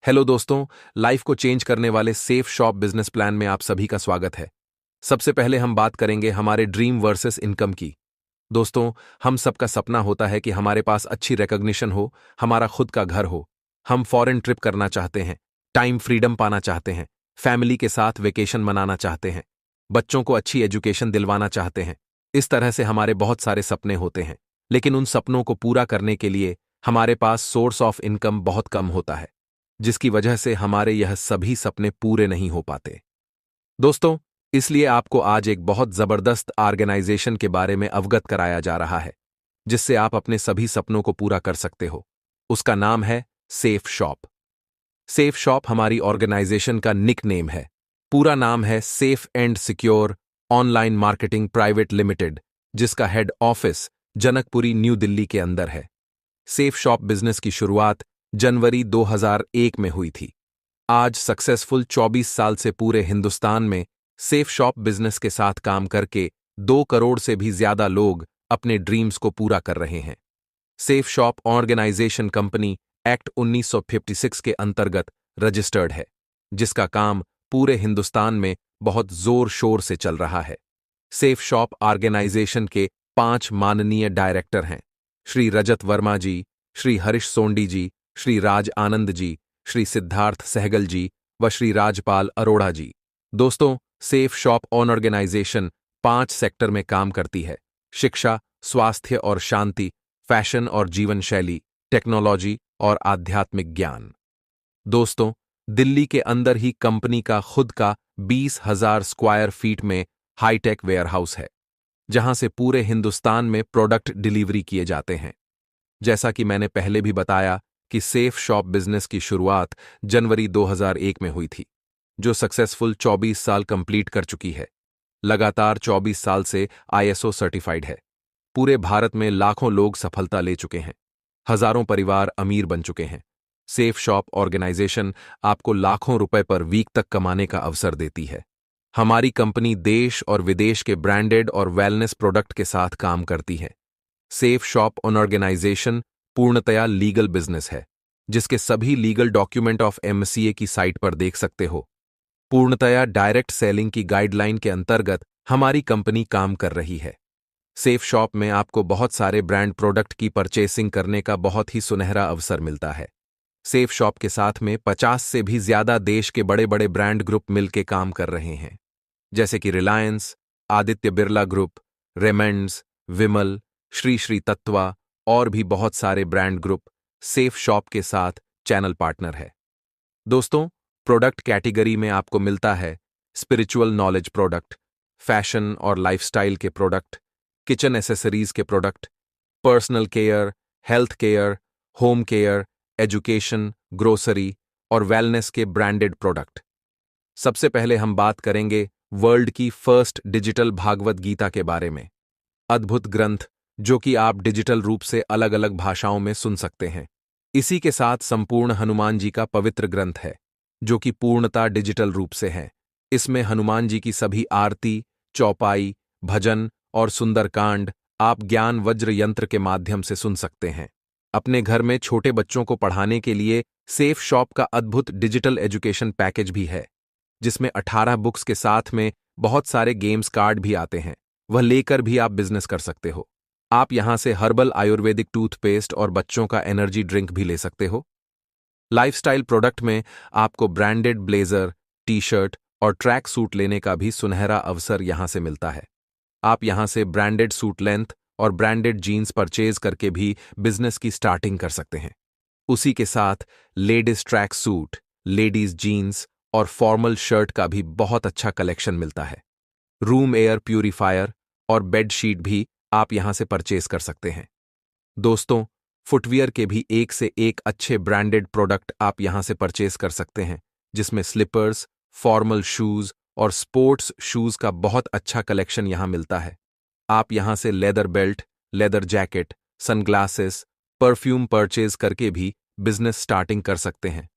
Hello दोस्तों, life को change करने वाले सेफ शॉप बिजनेस प्लान में आप सभी का स्वागत है। सबसे पहले हम बात करेंगे हमारे ड्रीम वर्सेस इनकम की। दोस्तों, हम सबका सपना होता है कि हमारे पास अच्छी रिकॉग्निशन हो, हमारा खुद का घर हो। हम फॉरेन ट्रिप करना चाहते हैं, टाइम फ्रीडम पाना चाहते हैं, फैमिली के साथ वेकेशन मनाना चाहते हैं, बच्चों को अच्छी एजुकेशन दिलवाना चाहते हैं। इस तरह से हमारे बहुत सारे सपने होते हैं, लेकिन उन सपनों को पूरा करने के लिए हमारे पास सोर्स ऑफ इनकम बहुत कम होता है, जिसकी वजह से हमारे यह सभी सपने पूरे नहीं हो पाते। दोस्तों, इसलिए आपको आज एक बहुत जबरदस्त ऑर्गेनाइजेशन के बारे में अवगत कराया जा रहा है, जिससे आप अपने सभी सपनों को पूरा कर सकते हो। उसका नाम है सेफ शॉप। सेफ शॉप हमारी ऑर्गेनाइजेशन का निक नेम है। पूरा नाम है safe and secure online marketing private limited, जिसका head office Janakpuri new Delhi के अंदर है। सेफ शॉप बिजनेस की शुरुआत जनवरी 2001 में हुई थी। आज सक्सेसफुल 24 साल से पूरे हिंदुस्तान में सेफ शॉप बिजनेस के साथ काम करके 2 करोड़ से भी ज्यादा लोग अपने ड्रीम्स को पूरा कर रहे हैं। Safe Shop organisation company act 1956 के अंतर्गत रजिस्टर्ड है, जिसका काम पूरे हिंदुस्तान में बहुत जोर शोर से चल रहा है। सेफ शॉप ऑर्गेनाइजेशन के 5 माननीय डायरेक्टर हैं: श्री रजत वर्मा जी, श्री हरीश सोंडी जी, श्री राज आनंद जी, श्री सिद्धार्थ सहगल जी व श्री राजपाल अरोड़ा जी। दोस्तों, सेफ शॉप ऑर्गेनाइजेशन 5 सेक्टर में काम करती है: शिक्षा, स्वास्थ्य और शांति, फैशन और जीवन शैली, टेक्नोलॉजी और आध्यात्मिक ज्ञान। दोस्तों, दिल्ली के अंदर ही कंपनी का खुद का 20,000 स्क्वायर फीट में हाईटेक वेयरहाउस है, जहां से पूरे हिंदुस्तान में प्रोडक्ट डिलीवरी किए जाते हैं। जैसा कि मैंने पहले भी बताया कि सेफ शॉप बिजनेस की शुरुआत जनवरी 2001 में हुई थी, जो सक्सेसफुल 24 साल कंप्लीट कर चुकी है। लगातार 24 साल से ISO सर्टिफाइड है। पूरे भारत में लाखों लोग सफलता ले चुके हैं, हजारों परिवार अमीर बन चुके हैं। सेफ शॉप ऑर्गेनाइजेशन आपको लाखों रुपए पर वीक तक कमाने का अवसर देती है। हमारी कंपनी देश और विदेश के ब्रांडेड और वेलनेस प्रोडक्ट के साथ काम करती है। सेफ शॉप ऑर्गेनाइजेशन पूर्णतया लीगल बिजनेस है, जिसके सभी लीगल डॉक्यूमेंट ऑफ MCA की साइट पर देख सकते हो। पूर्णतया डायरेक्ट सेलिंग की गाइडलाइन के अंतर्गत हमारी कंपनी काम कर रही है। सेफ शॉप में आपको बहुत सारे ब्रांड प्रोडक्ट की परचेसिंग करने का बहुत ही सुनहरा अवसर मिलता है। सेफ शॉप के साथ में 50 से भी ज्यादा देश के बड़े बड़े ब्रांड ग्रुप मिलकर काम कर रहे हैं, जैसे कि रिलायंस, आदित्य बिरला ग्रुप, रेमंड्स, विमल, श्री श्री तत्वा और भी बहुत सारे ब्रांड ग्रुप सेफ शॉप के साथ चैनल पार्टनर है। दोस्तों, प्रोडक्ट कैटेगरी में आपको मिलता है स्पिरिचुअल नॉलेज प्रोडक्ट, फैशन और लाइफस्टाइल के प्रोडक्ट, किचन एसेसरीज के product, personal care, health care, home care, education, grocery और वेलनेस के ब्रांडेड प्रोडक्ट। सबसे पहले हम बात करेंगे वर्ल्ड की फर्स्ट डिजिटल भागवत गीता के बारे में। अद्भुत ग्रंथ, जो कि आप डिजिटल रूप से अलग अलग भाषाओं में सुन सकते हैं। इसी के साथ संपूर्ण हनुमान जी का पवित्र ग्रंथ है, जो कि पूर्णतः डिजिटल रूप से है। इसमें हनुमान जी की सभी आरती, चौपाई, भजन और सुंदरकांड आप ज्ञान वज्र यंत्र के माध्यम से सुन सकते हैं। अपने घर में छोटे बच्चों को पढ़ाने के लिए सेफ शॉप का अद्भुत डिजिटल एजुकेशन पैकेज भी है, जिसमें 18 बुक्स के साथ में बहुत सारे गेम्स कार्ड भी आते हैं। वह लेकर भी आप बिजनेस कर सकते हो। आप यहां से हर्बल आयुर्वेदिक टूथपेस्ट और बच्चों का एनर्जी ड्रिंक भी ले सकते हो। लाइफस्टाइल प्रोडक्ट में आपको ब्रांडेड ब्लेजर, टी शर्ट और ट्रैक सूट लेने का भी सुनहरा अवसर यहां से मिलता है। आप यहां से ब्रांडेड सूट लेंथ और ब्रांडेड जीन्स परचेज करके भी बिजनेस की स्टार्टिंग कर सकते हैं। उसी के साथ ladies track suit, ladies jeans और फॉर्मल शर्ट का भी बहुत अच्छा कलेक्शन मिलता है। रूम एयर प्यूरीफायर और बेडशीट भी आप यहां से परचेज कर सकते हैं। दोस्तों, फुटवियर के भी एक से एक अच्छे ब्रांडेड प्रोडक्ट आप यहां से परचेज कर सकते हैं, जिसमें स्लीपर्स, फॉर्मल शूज और स्पोर्ट्स शूज का बहुत अच्छा कलेक्शन यहां मिलता है। आप यहां से leather belt, leather jacket, sunglasses, perfume purchase करके भी बिजनेस स्टार्टिंग कर सकते हैं।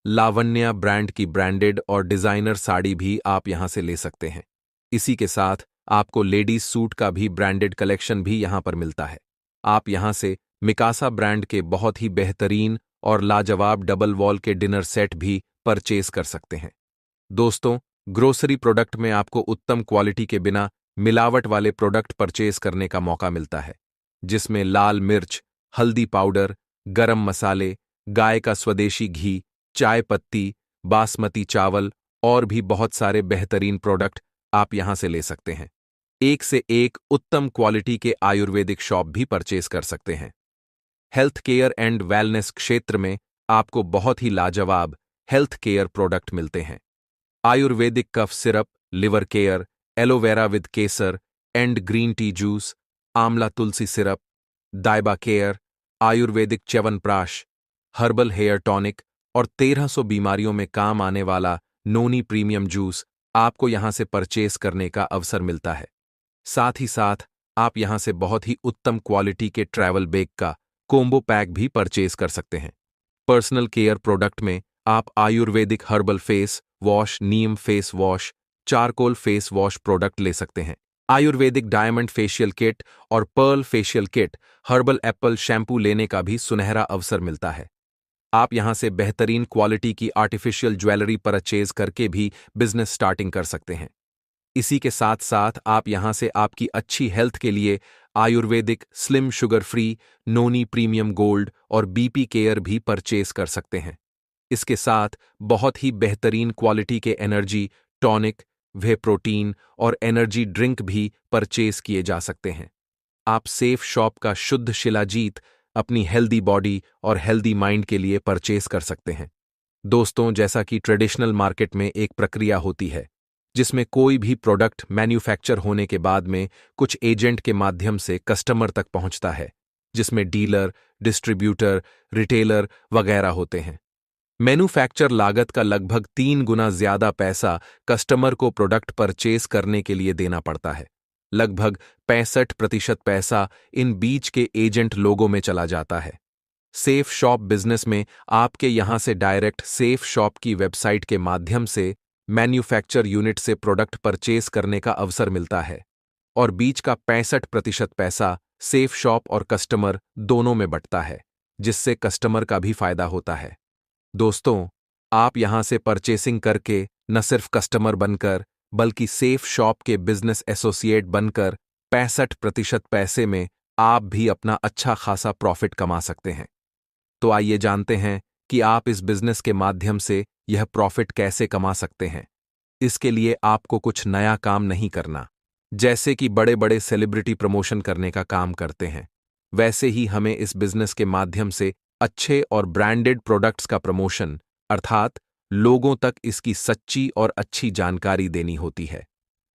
लावण्या ब्रांड की ब्रांडेड और डिजाइनर साड़ी भी आप यहां से ले सकते हैं। इसी के साथ आपको लेडीज सूट का भी ब्रांडेड कलेक्शन भी यहां पर मिलता है। आप यहां से मिकासा ब्रांड के बहुत ही बेहतरीन और लाजवाब डबल वॉल के डिनर सेट भी परचेज कर सकते हैं। दोस्तों, ग्रोसरी प्रोडक्ट में आपको उत्तम क्वालिटी के बिना मिलावट वाले प्रोडक्ट परचेज करने का मौका मिलता है, जिसमें लाल मिर्च, हल्दी पाउडर, गरम मसाले, गाय का स्वदेशी घी, चाय पत्ती, बासमती चावल और भी बहुत सारे बेहतरीन प्रोडक्ट आप यहां से ले सकते हैं। एक से एक उत्तम क्वालिटी के आयुर्वेदिक शॉप भी परचेज कर सकते हैं। हेल्थ केयर एंड वेलनेस क्षेत्र में आपको बहुत ही लाजवाब हेल्थ केयर प्रोडक्ट मिलते हैं। Ayurvedic cough syrup, liver care, aloe vera with kesar and green tea juice, amla tulsi syrup, दाइबा care, Ayurvedic chyawanprash, herbal hair tonic और 1300 बीमारियों में काम आने वाला नोनी प्रीमियम जूस आपको यहां से परचेस करने का अवसर मिलता है। साथ ही साथ आप यहां से बहुत ही उत्तम क्वालिटी के ट्रैवल बैग का कोम्बो पैक भी परचेज कर सकते हैं। पर्सनल केयर प्रोडक्ट में आप Ayurvedic herbal face wash, neem face wash, charcoal face wash product ले सकते हैं। आयुर्वेदिक डायमंड फेशियल किट और pearl facial kit, herbal apple shampoo लेने का भी सुनहरा अवसर मिलता है। आप यहां से बेहतरीन क्वालिटी की आर्टिफिशियल ज्वेलरी परचेज करके भी बिजनेस स्टार्टिंग कर सकते हैं। इसी के साथ साथ आप यहां से आपकी अच्छी हेल्थ के लिए आयुर्वेदिक स्लिम शुगर फ्री, नोनी प्रीमियम गोल्ड और बीपी केयर भी परचेज कर सकते हैं। इसके साथ बहुत ही बेहतरीन क्वालिटी के एनर्जी टॉनिक, वे प्रोटीन और एनर्जी ड्रिंक भी परचेज किए जा सकते हैं। आप सेफ शॉप का शुद्ध शिलाजीत अपनी हेल्दी बॉडी और हेल्दी माइंड के लिए परचेज कर सकते हैं। दोस्तों, जैसा कि ट्रेडिशनल मार्केट में एक प्रक्रिया होती है जिसमें कोई भी प्रोडक्ट मैन्युफैक्चर होने के बाद में कुछ एजेंट के माध्यम से कस्टमर तक पहुंचता है, जिसमें डीलर, डिस्ट्रीब्यूटर, रिटेलर वगैरह होते हैं। मैन्युफैक्चर लागत का लगभग 3 गुना ज्यादा पैसा कस्टमर को प्रोडक्ट परचेज करने के लिए देना पड़ता है। लगभग 65% पैसा इन बीच के एजेंट लोगों में चला जाता है। सेफ शॉप बिजनेस में आपके यहां से डायरेक्ट सेफ शॉप की वेबसाइट के माध्यम से मैन्युफैक्चर यूनिट से प्रोडक्ट परचेज करने का अवसर मिलता है और बीच का 65% पैसा सेफ शॉप और कस्टमर दोनों में बंटता है, जिससे कस्टमर का भी फायदा होता है। दोस्तों, आप यहां से परचेसिंग करके न सिर्फ कस्टमर बनकर बल्कि सेफ शॉप के बिजनेस एसोसिएट बनकर 65% पैसे में आप भी अपना अच्छा खासा प्रॉफिट कमा सकते हैं। तो आइए जानते हैं कि आप इस बिजनेस के माध्यम से यह प्रॉफिट कैसे कमा सकते हैं। इसके लिए आपको कुछ नया काम नहीं करना। जैसे कि बड़े बड़े सेलिब्रिटी प्रमोशन करने का काम करते हैं, वैसे ही हमें इस बिजनेस के माध्यम से अच्छे और ब्रांडेड प्रोडक्ट्स का प्रमोशन, अर्थात लोगों तक इसकी सच्ची और अच्छी जानकारी देनी होती है।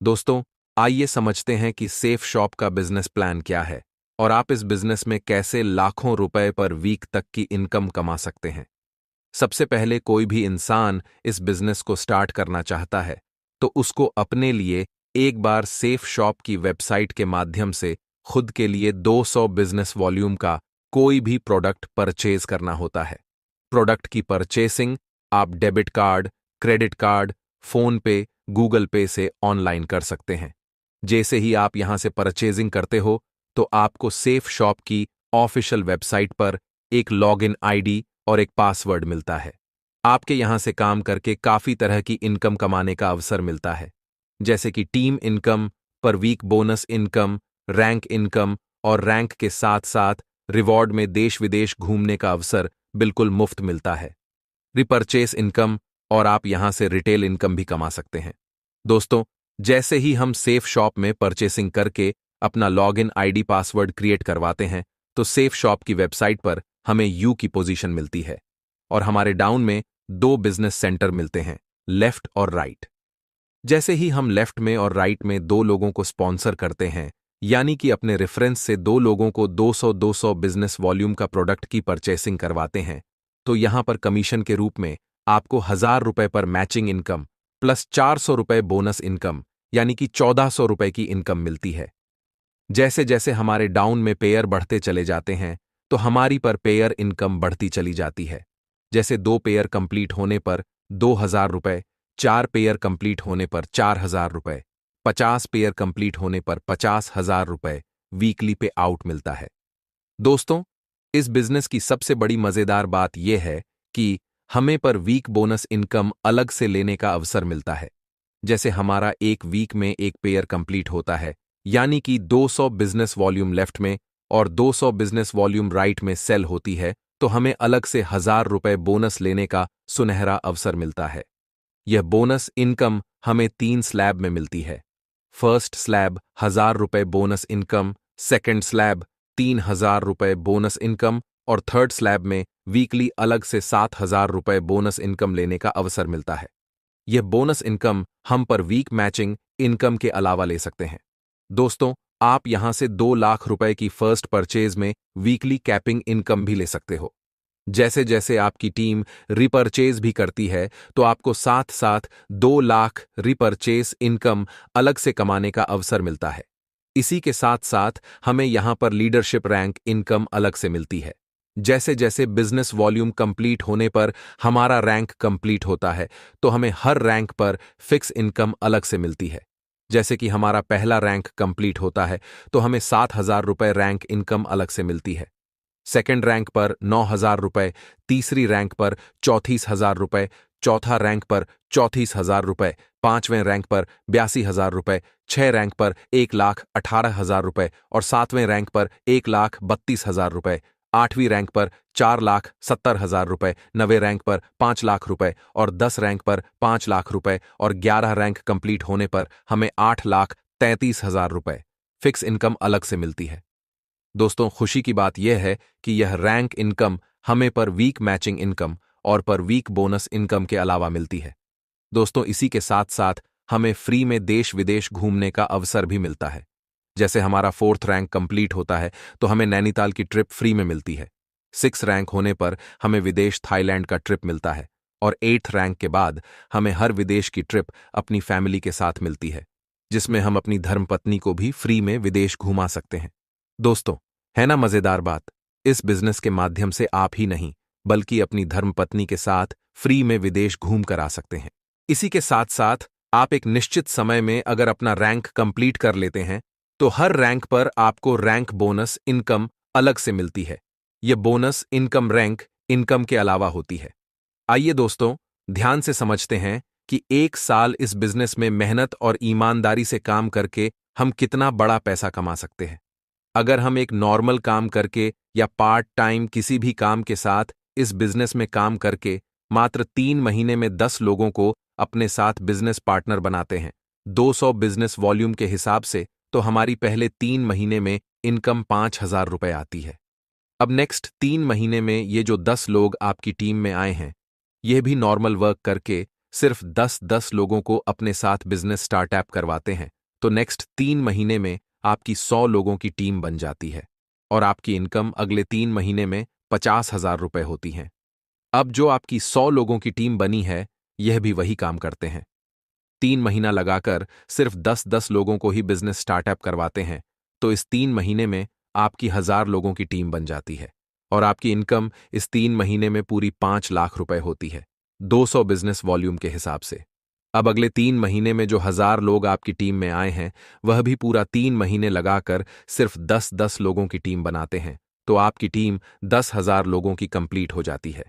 दोस्तों, आइए समझते हैं कि सेफ शॉप का बिजनेस प्लान क्या है और आप इस बिजनेस में कैसे लाखों रुपए पर वीक तक की इनकम कमा सकते हैं। सबसे पहले कोई भी इंसान इस बिजनेस को स्टार्ट करना चाहता है तो उसको अपने लिए एक बार सेफ शॉप की वेबसाइट के माध्यम से खुद के लिए 200 बिजनेस वॉल्यूम का कोई भी प्रोडक्ट परचेज करना होता है। प्रोडक्ट की परचेसिंग आप debit card, credit card, phone पे, गूगल पे से ऑनलाइन कर सकते हैं। जैसे ही आप यहां से परचेजिंग करते हो तो आपको सेफ शॉप की ऑफिशियल वेबसाइट पर एक लॉगिन आईडी और एक पासवर्ड मिलता है। आपके यहां से काम करके काफी तरह की इनकम कमाने का अवसर मिलता है, जैसे कि team income, per week bonus income, rank income और रैंक के साथ साथ रिवॉर्ड में देश विदेश घूमने का अवसर बिल्कुल मुफ्त मिलता है। रिपर्चेस इनकम और आप यहां से रिटेल इनकम भी कमा सकते हैं। दोस्तों, जैसे ही हम सेफ शॉप में परचेसिंग करके अपना लॉगिन आईडी पासवर्ड क्रिएट करवाते हैं तो सेफ शॉप की वेबसाइट पर हमें यू की पोजीशन मिलती है और हमारे डाउन में 2 बिजनेस सेंटर मिलते हैं, लेफ्ट और राइट। जैसे ही हम लेफ्ट में और राइट में 2 लोगों को स्पॉन्सर करते हैं, यानी कि अपने रेफरेंस से 2 लोगों को 200-200 बिजनेस वॉल्यूम का प्रोडक्ट की परचेसिंग करवाते हैं, तो यहां पर कमीशन के रूप में आपको 1000 रुपए पर मैचिंग इनकम प्लस 400 रुपए बोनस इनकम, यानी कि 1400 रुपए की इनकम मिलती है। जैसे जैसे हमारे डाउन में पेयर बढ़ते चले जाते हैं तो हमारी पर पेयर इनकम बढ़ती चली जाती है। जैसे 2 पेयर कंप्लीट होने पर 2000 रुपए, 4 पेयर कंप्लीट होने पर 4000 रुपए, 50 पेयर कंप्लीट होने पर 50,000 रुपए वीकली पे आउट मिलता है। दोस्तों, इस बिजनेस की सबसे बड़ी मजेदार बात यह है कि हमें पर वीक बोनस इनकम अलग से लेने का अवसर मिलता है। जैसे हमारा एक वीक में एक पेयर कंप्लीट होता है, यानी कि 200 बिजनेस वॉल्यूम लेफ्ट में और 200 बिजनेस वॉल्यूम राइट में सेल होती है, तो हमें अलग से 1,000 रुपए बोनस लेने का सुनहरा अवसर मिलता है। यह बोनस इनकम हमें 3 स्लैब में मिलती है। फर्स्ट स्लैब 1,000 रुपए बोनस इनकम, सेकेंड स्लैब 3,000 रुपए बोनस इनकम और थर्ड स्लैब में वीकली अलग से 7,000 रुपए बोनस इनकम लेने का अवसर मिलता है। यह बोनस इनकम हम पर वीक मैचिंग इनकम के अलावा ले सकते हैं। दोस्तों, आप यहां से 2 लाख रुपए की फर्स्ट परचेज में वीकली कैपिंग इनकम भी ले सकते हो। जैसे जैसे आपकी टीम रिपर्चेज भी करती है, तो आपको साथ साथ 2 लाख रिपर्चेज इनकम अलग से कमाने का अवसर मिलता है। इसी के साथ साथ हमें यहां पर लीडरशिप रैंक इनकम अलग से मिलती है। जैसे जैसे बिजनेस वॉल्यूम कंप्लीट होने पर हमारा रैंक कंप्लीट होता है, तो हमें हर रैंक पर फिक्स इनकम अलग से मिलती है। जैसे कि हमारा पहला रैंक कंप्लीट होता है, तो हमें 7,000 रुपए रैंक इनकम अलग से मिलती है। सेकंड रैंक पर 9,000 रुपए, तीसरी रैंक पर 34,000 रुपए, चौथा रैंक पर 34,000 रुपए, पांचवें रैंक पर 82,000 रुपए, छह रैंक पर 1,18,000 रुपए और सातवें रैंक पर 1,32,000 रुपए, आठवीं रैंक पर 4,70,000 रुपए, नवे रैंक पर 5 लाख रुपए और 10 रैंक पर 5 लाख रुपए और 11 रैंक कंप्लीट होने पर हमें 8,33,000 रुपए फिक्स इनकम अलग से मिलती है। दोस्तों, खुशी की बात यह है कि यह रैंक इनकम हमें पर वीक मैचिंग इनकम और पर वीक बोनस इनकम के अलावा मिलती है। दोस्तों, इसी के साथ साथ हमें फ्री में देश विदेश घूमने का अवसर भी मिलता है। जैसे हमारा फोर्थ रैंक कंप्लीट होता है, तो हमें नैनीताल की ट्रिप फ्री में मिलती है। 6 रैंक होने पर हमें विदेश थाईलैंड का ट्रिप मिलता है और 8th रैंक के बाद हमें हर विदेश की ट्रिप अपनी फैमिली के साथ मिलती है, जिसमें हम अपनी धर्मपत्नी को भी फ्री में विदेश घुमा सकते हैं। दोस्तों, है ना मजेदार बात? इस बिजनेस के माध्यम से आप ही नहीं, बल्कि अपनी धर्मपत्नी के साथ फ्री में विदेश घूम कर आ सकते हैं। इसी के साथ साथ आप एक निश्चित समय में अगर अपना रैंक कंप्लीट कर लेते हैं, तो हर रैंक पर आपको रैंक बोनस इनकम अलग से मिलती है। यह बोनस इनकम रैंक इनकम के अलावा होती है। आइए दोस्तों, ध्यान से समझते हैं कि 1 साल इस बिजनेस में मेहनत और ईमानदारी से काम करके हम कितना बड़ा पैसा कमा सकते हैं। अगर हम एक नॉर्मल काम करके या पार्ट टाइम किसी भी काम के साथ इस बिजनेस में काम करके मात्र 3 महीने में 10 लोगों को अपने साथ बिजनेस पार्टनर बनाते हैं 200 बिजनेस वॉल्यूम के हिसाब से, तो हमारी पहले 3 महीने में इनकम 5,000 रुपए आती है। अब नेक्स्ट 3 महीने में ये जो 10 लोग आपकी टीम में आए हैं, यह भी नॉर्मल वर्क करके सिर्फ 10-10 लोगों को अपने साथ बिजनेस स्टार्टअप करवाते हैं, तो नेक्स्ट 3 महीने में आपकी 100 लोगों की टीम बन जाती है और आपकी इनकम अगले 3 महीने में 50,000 रुपए होती है। अब जो आपकी 100 लोगों की टीम बनी है, यह भी वही काम करते हैं। 3 महीना लगाकर सिर्फ 10-10 लोगों को ही बिजनेस स्टार्टअप करवाते हैं, तो इस 3 महीने में आपकी 1,000 लोगों की टीम बन जाती है और आपकी इनकम इस 3 महीने में पूरी 5 लाख रुपए होती है, 200 बिजनेस वॉल्यूम के हिसाब से। अब अगले 3 महीने में जो 1,000 लोग आपकी टीम में आए हैं, वह भी पूरा 3 महीने लगाकर सिर्फ 10-10 लोगों की टीम बनाते हैं, तो आपकी टीम 10,000 लोगों की कंप्लीट हो जाती है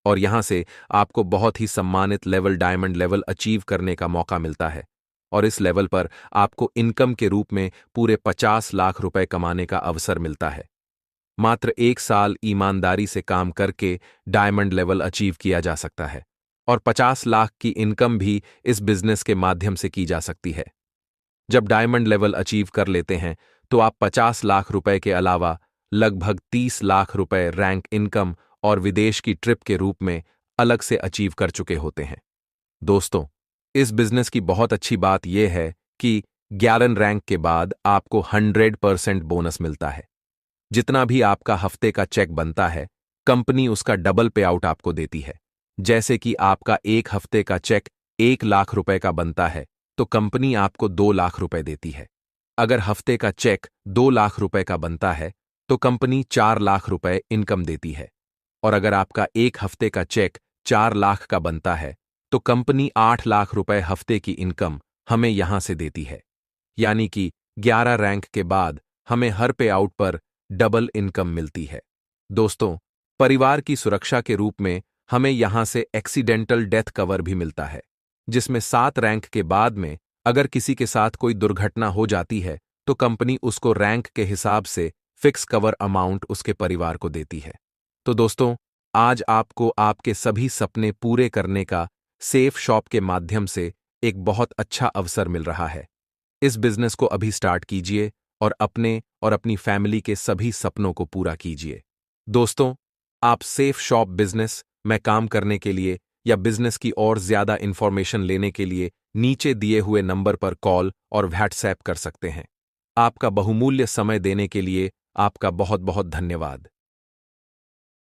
और यहां से आपको बहुत ही सम्मानित लेवल डायमंड लेवल अचीव करने का मौका मिलता है और इस लेवल पर आपको इनकम के रूप में पूरे 50 लाख रुपए कमाने का अवसर मिलता है। मात्र 1 साल ईमानदारी से काम करके डायमंड लेवल अचीव किया जा सकता है और 50 लाख की इनकम भी इस बिजनेस के माध्यम से की जा सकती है। जब डायमंड लेवल अचीव कर लेते हैं, तो आप 50 लाख रुपए के अलावा लगभग 30 लाख रुपए रैंक इनकम और विदेश की ट्रिप के रूप में अलग से अचीव कर चुके होते हैं। दोस्तों, इस बिजनेस की बहुत अच्छी बात यह है कि 11 रैंक के बाद आपको 100% बोनस मिलता है। जितना भी आपका हफ्ते का चेक बनता है, कंपनी उसका डबल पे आउट आपको देती है। जैसे कि आपका एक हफ्ते का चेक 1 लाख रुपए का बनता है, तो कंपनी आपको 2 लाख रुपए देती है। अगर हफ्ते का चेक 2 लाख रुपए का बनता है, तो कंपनी 4 लाख रुपए इनकम देती है और अगर आपका एक हफ्ते का चेक 4 लाख का बनता है, तो कंपनी 8 लाख रुपए हफ्ते की इनकम हमें यहां से देती है। यानी कि 11 रैंक के बाद हमें हर पे आउट पर डबल इनकम मिलती है। दोस्तों, परिवार की सुरक्षा के रूप में हमें यहां से एक्सीडेंटल डेथ कवर भी मिलता है, जिसमें 7 रैंक के बाद में अगर किसी के साथ कोई दुर्घटना हो जाती है तो कंपनी उसको रैंक के हिसाब से फिक्स कवर अमाउंट उसके परिवार को देती है। तो दोस्तों, आज आपको आपके सभी सपने पूरे करने का सेफ शॉप के माध्यम से एक बहुत अच्छा अवसर मिल रहा है। इस बिजनेस को अभी स्टार्ट कीजिए और अपने और अपनी फैमिली के सभी सपनों को पूरा कीजिए। दोस्तों, आप सेफ शॉप बिजनेस में काम करने के लिए या बिजनेस की और ज्यादा इंफॉर्मेशन लेने के लिए नीचे दिए हुए नंबर पर कॉल और व्हाट्सएप कर सकते हैं। आपका बहुमूल्य समय देने के लिए आपका बहुत बहुत धन्यवाद।